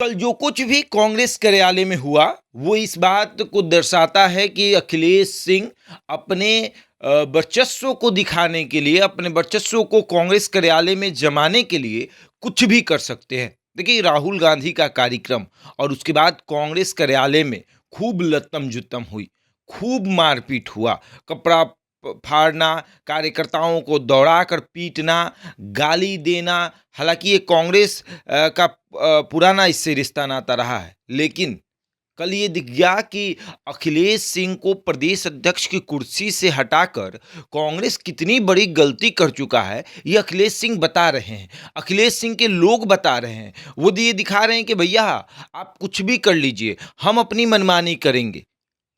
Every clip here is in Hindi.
कल जो कुछ भी कांग्रेस कार्यालय में हुआ वो इस बात को दर्शाता है कि अखिलेश सिंह अपने वर्चस्व को दिखाने के लिए, अपने वर्चस्व को कांग्रेस कार्यालय में जमाने के लिए कुछ भी कर सकते हैं। देखिए, राहुल गांधी का कार्यक्रम और उसके बाद कांग्रेस कार्यालय में खूब लत्तम जुत्तम हुई, खूब मारपीट हुआ, कपड़ा फाड़ना, कार्यकर्ताओं को दौड़ाकर पीटना, गाली देना। हालांकि ये कांग्रेस का पुराना इससे रिश्ता नाता रहा है, लेकिन कल ये दिख गया कि अखिलेश सिंह को प्रदेश अध्यक्ष की कुर्सी से हटाकर कांग्रेस कितनी बड़ी गलती कर चुका है, ये अखिलेश सिंह बता रहे हैं। अखिलेश सिंह के लोग बता रहे हैं। वो ये दिखा रहे हैं कि भैया आप कुछ भी कर लीजिए, हम अपनी मनमानी करेंगे।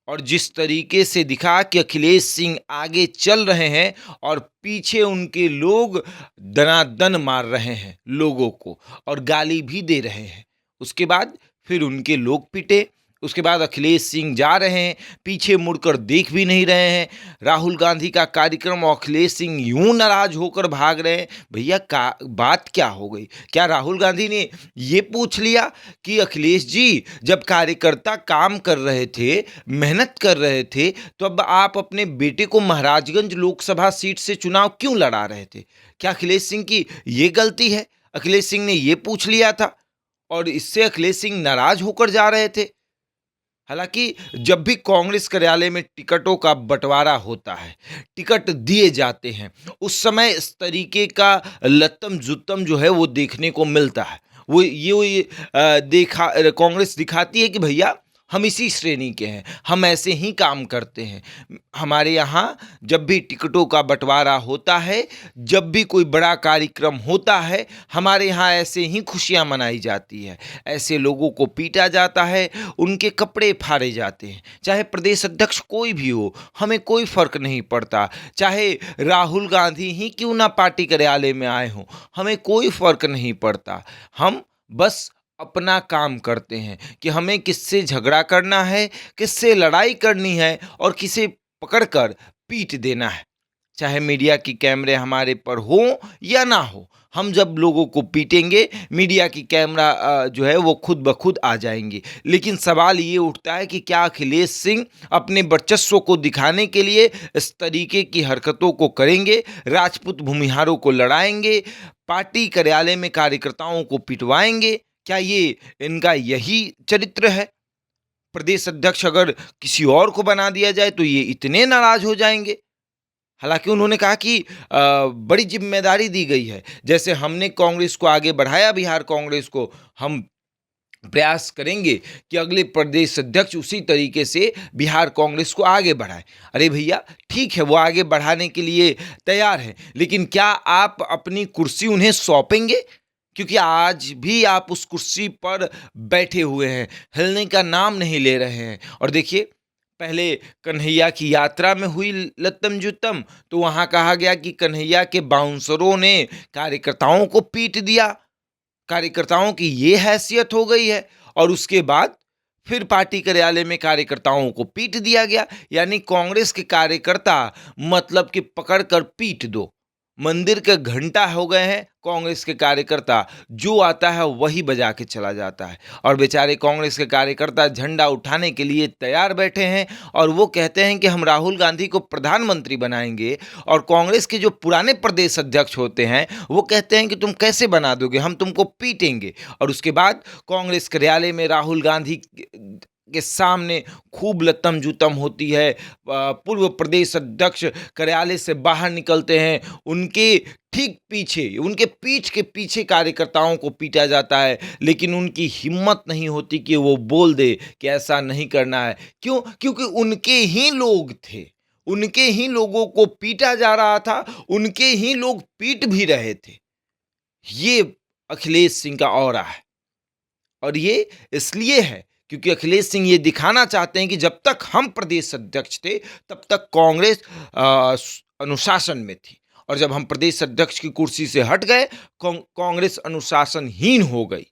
और जिस तरीके से दिखा कि अखिलेश सिंह आगे चल रहे हैं और पीछे उनके लोग दनादन मार रहे हैं लोगों को और गाली भी दे रहे हैं। उसके बाद फिर उनके लोग पिटे। उसके बाद अखिलेश सिंह जा रहे हैं, पीछे मुड़कर देख भी नहीं रहे हैं। राहुल गांधी का कार्यक्रम और अखिलेश सिंह यूं नाराज होकर भाग रहे हैं। भैया का बात क्या हो गई? क्या राहुल गांधी ने ये पूछ लिया कि अखिलेश जी, जब कार्यकर्ता काम कर रहे थे, मेहनत कर रहे थे, तो अब आप अपने बेटे को महाराजगंज लोकसभा सीट से चुनाव क्यों लड़ा रहे थे? क्या अखिलेश सिंह की ये गलती है? अखिलेश सिंह ने ये पूछ लिया था और इससे अखिलेश सिंह नाराज होकर जा रहे थे। हालांकि जब भी कांग्रेस कार्यालय में टिकटों का बंटवारा होता है, टिकट दिए जाते हैं, उस समय इस तरीके का लत्तम जुत्तम जो है वो देखने को मिलता है। देखा कांग्रेस दिखाती है कि भैया हम इसी श्रेणी के हैं, हम ऐसे ही काम करते हैं। हमारे यहाँ जब भी टिकटों का बंटवारा होता है, जब भी कोई बड़ा कार्यक्रम होता है, हमारे यहाँ ऐसे ही खुशियाँ मनाई जाती है। ऐसे लोगों को पीटा जाता है, उनके कपड़े फाड़े जाते हैं। चाहे प्रदेश अध्यक्ष कोई भी हो, हमें कोई फर्क नहीं पड़ता। चाहे राहुल गांधी ही क्यों ना पार्टी कार्यालय में आए हों, हमें कोई फर्क नहीं पड़ता। हम बस अपना काम करते हैं कि हमें किससे झगड़ा करना है, किससे लड़ाई करनी है और किसे पकड़कर पीट देना है। चाहे मीडिया की कैमरे हमारे पर हो या ना हो, हम जब लोगों को पीटेंगे, मीडिया की कैमरा जो है वो खुद ब खुद आ जाएंगे। लेकिन सवाल ये उठता है कि क्या अखिलेश सिंह अपने वर्चस्व को दिखाने के लिए इस तरीके की हरकतों को करेंगे? राजपूत भूमिहारों को लड़ाएंगे, पार्टी कार्यालय में कार्यकर्ताओं को पिटवाएंगे? क्या ये इनका यही चरित्र है? प्रदेश अध्यक्ष अगर किसी और को बना दिया जाए तो ये इतने नाराज हो जाएंगे। हालांकि उन्होंने कहा कि बड़ी जिम्मेदारी दी गई है। जैसे हमने कांग्रेस को आगे बढ़ाया, बिहार कांग्रेस को, हम प्रयास करेंगे कि अगले प्रदेश अध्यक्ष उसी तरीके से बिहार कांग्रेस को आगे बढ़ाए। अरे भैया, ठीक है, वो आगे बढ़ाने के लिए तैयार है, लेकिन क्या आप अपनी कुर्सी उन्हें सौंपेंगे? क्योंकि आज भी आप उस कुर्सी पर बैठे हुए हैं, हिलने का नाम नहीं ले रहे हैं। और देखिए, पहले कन्हैया की यात्रा में हुई लत्तम जुत्तम, तो वहां कहा गया कि कन्हैया के बाउंसरों ने कार्यकर्ताओं को पीट दिया, कार्यकर्ताओं की ये हैसियत हो गई है। और उसके बाद फिर पार्टी कार्यालय में कार्यकर्ताओं को पीट दिया गया। यानी कांग्रेस के कार्यकर्ता मतलब कि पकड़ कर पीट दो, मंदिर के घंटा हो गए हैं कांग्रेस के कार्यकर्ता। जो आता है वही बजा के चला जाता है और बेचारे कांग्रेस के कार्यकर्ता झंडा उठाने के लिए तैयार बैठे हैं और वो कहते हैं कि हम राहुल गांधी को प्रधानमंत्री बनाएंगे। और कांग्रेस के जो पुराने प्रदेश अध्यक्ष होते हैं वो कहते हैं कि तुम कैसे बना दोगे, हम तुमको पीटेंगे। और उसके बाद कांग्रेस कार्यालय में राहुल गांधी के सामने खूब लत्तम जुतम होती है। पूर्व प्रदेश अध्यक्ष कार्यालय से बाहर निकलते हैं, उनके ठीक पीछे, उनके पीठ के पीछे कार्यकर्ताओं को पीटा जाता है, लेकिन उनकी हिम्मत नहीं होती कि वो बोल दे कि ऐसा नहीं करना है। क्यों? क्योंकि उनके ही लोग थे, उनके ही लोगों को पीटा जा रहा था, उनके ही लोग पीट भी रहे थे। ये अखिलेश सिंह का ऑरा है। और ये इसलिए है क्योंकि अखिलेश सिंह ये दिखाना चाहते हैं कि जब तक हम प्रदेश अध्यक्ष थे तब तक कांग्रेस अनुशासन में थी, और जब हम प्रदेश अध्यक्ष की कुर्सी से हट गए कांग्रेस अनुशासनहीन हो गई।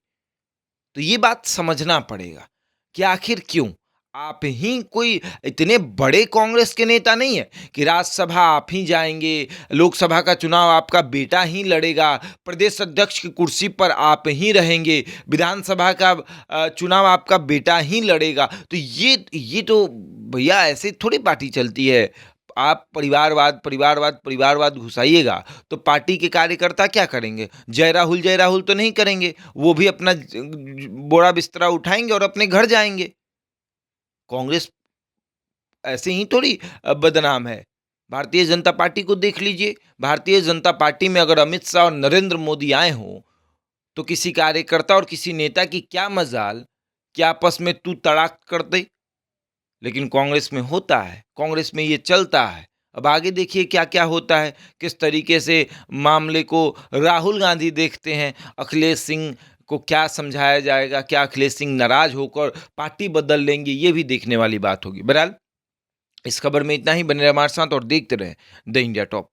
तो ये बात समझना पड़ेगा कि आखिर क्यों आप ही कोई इतने बड़े कांग्रेस के नेता नहीं है कि राज्यसभा आप ही जाएंगे, लोकसभा का चुनाव आपका बेटा ही लड़ेगा, प्रदेश अध्यक्ष की कुर्सी पर आप ही रहेंगे, विधानसभा का चुनाव आपका बेटा ही लड़ेगा। तो ये तो भैया ऐसे थोड़ी पार्टी चलती है। आप परिवारवाद परिवारवाद परिवारवाद घुसाइएगा तो पार्टी के कार्यकर्ता क्या करेंगे? जय राहुल तो नहीं करेंगे, वो भी अपना बोरा बिस्तरा उठाएंगे और अपने घर जाएंगे। कांग्रेस ऐसे ही थोड़ी बदनाम है। भारतीय जनता पार्टी को देख लीजिए, भारतीय जनता पार्टी में अगर अमित शाह और नरेंद्र मोदी आए हों तो किसी कार्यकर्ता और किसी नेता की क्या मजाल कि आपस में तू तड़ाक कर दे। लेकिन कांग्रेस में होता है, कांग्रेस में ये चलता है। अब आगे देखिए क्या क्या होता है, किस तरीके से मामले को राहुल गांधी देखते हैं, अखिलेश सिंह को क्या समझाया जाएगा, क्या अखिलेश सिंह नाराज होकर पार्टी बदल लेंगे, ये भी देखने वाली बात होगी। बहरहाल इस खबर में इतना ही। बने रहे हमारे साथ और देखते रहे द इंडिया टॉप।